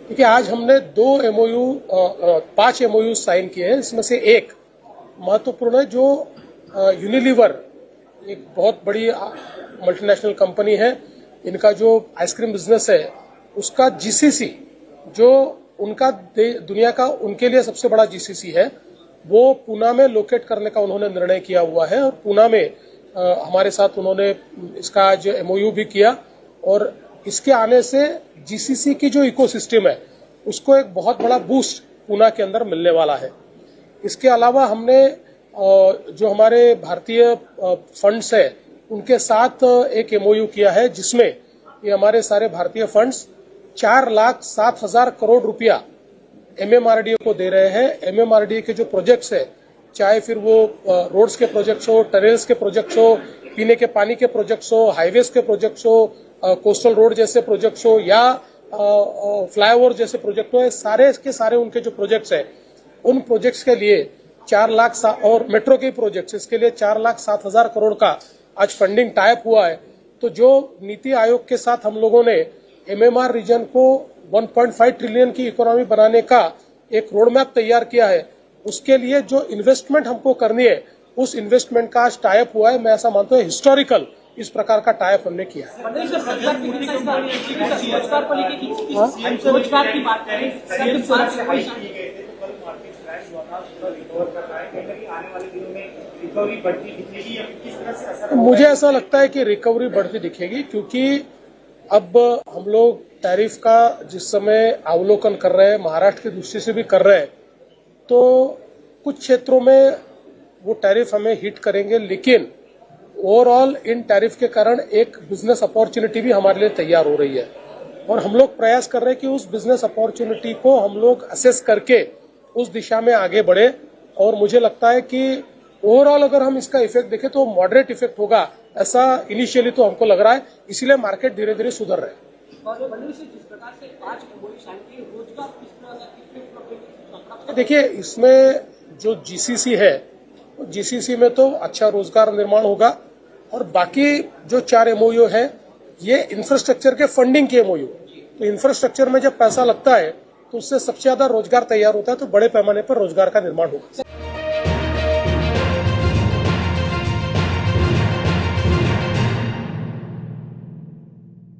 देखिए, आज हमने 5 एमओयू साइन किए हैं। इसमें से एक महत्वपूर्ण है, जो यूनिलीवर, एक बहुत बड़ी मल्टीनेशनल कंपनी है, इनका जो आइसक्रीम बिजनेस है उसका जीसीसी, जो उनका दुनिया का उनके लिए सबसे बड़ा जीसीसी है, वो पूना में लोकेट करने का उन्होंने निर्णय किया हुआ है। और पूना में हमारे साथ उन्होंने इसका आज एमओयू भी किया, और इसके आने से जीसीसी की जो इकोसिस्टम है उसको एक बहुत बड़ा बूस्ट पूना के अंदर मिलने वाला है। इसके अलावा हमने जो हमारे भारतीय फंड्स है उनके साथ एक एमओयू किया है, जिसमें ये हमारे सारे भारतीय फंड्स 4,07,000 करोड़ रुपया एमएमआरडीए को दे रहे हैं। एमएमआरडीए के जो प्रोजेक्ट्स है, चाहे फिर वो रोड्स के प्रोजेक्ट्स हो, टनल्स के प्रोजेक्ट्स हो, पीने के पानी के प्रोजेक्ट्स हो, हाईवेज के प्रोजेक्ट्स हो, कोस्टल रोड जैसे प्रोजेक्ट्स हो, या फ्लाईओवर जैसे प्रोजेक्ट हो, सारे के सारे उनके जो प्रोजेक्ट्स है उन प्रोजेक्ट्स के लिए 4 लाख, और मेट्रो के प्रोजेक्ट्स, इसके लिए 4,07,000 करोड़ का आज फंडिंग टाइप हुआ है। तो जो नीति आयोग के साथ हम लोगों ने एमएमआर रीजन को 1.5 ट्रिलियन की इकोनॉमी बनाने का एक रोड मैप तैयार किया है, उसके लिए जो इन्वेस्टमेंट हमको करनी है उस इन्वेस्टमेंट का आज टाइप हुआ है। मैं ऐसा मानता हूँ हिस्टोरिकल इस प्रकार का टाइप हमने किया है। मुझे ऐसा लगता है कि रिकवरी बढ़ती दिखेगी, क्योंकि अब हम लोग टैरिफ का जिस समय अवलोकन कर रहे हैं, महाराष्ट्र की दृष्टि से भी कर रहे हैं, तो कुछ क्षेत्रों में वो टैरिफ हमें हिट करेंगे, लेकिन ओवरऑल इन टैरिफ के कारण एक बिजनेस अपॉर्चुनिटी भी हमारे लिए तैयार हो रही है, और हम लोग प्रयास कर रहे हैं कि उस बिजनेस अपॉर्चुनिटी को हम लोग असेस करके उस दिशा में आगे बढ़े। और मुझे लगता है कि ओवरऑल अगर हम इसका इफेक्ट देखें तो मॉडरेट इफेक्ट होगा, ऐसा इनिशियली तो हमको लग रहा है, इसीलिए मार्केट धीरे धीरे सुधर रहे हैं। देखिए, इसमें जो जीसीसी है, जीसीसी में तो अच्छा रोजगार निर्माण होगा, और बाकी जो 4 एमओयू है ये इंफ्रास्ट्रक्चर के फंडिंग के एमओयू। तो इंफ्रास्ट्रक्चर में जब पैसा लगता है तो उससे सबसे ज्यादा रोजगार तैयार होता है, तो बड़े पैमाने पर रोजगार का निर्माण होगा।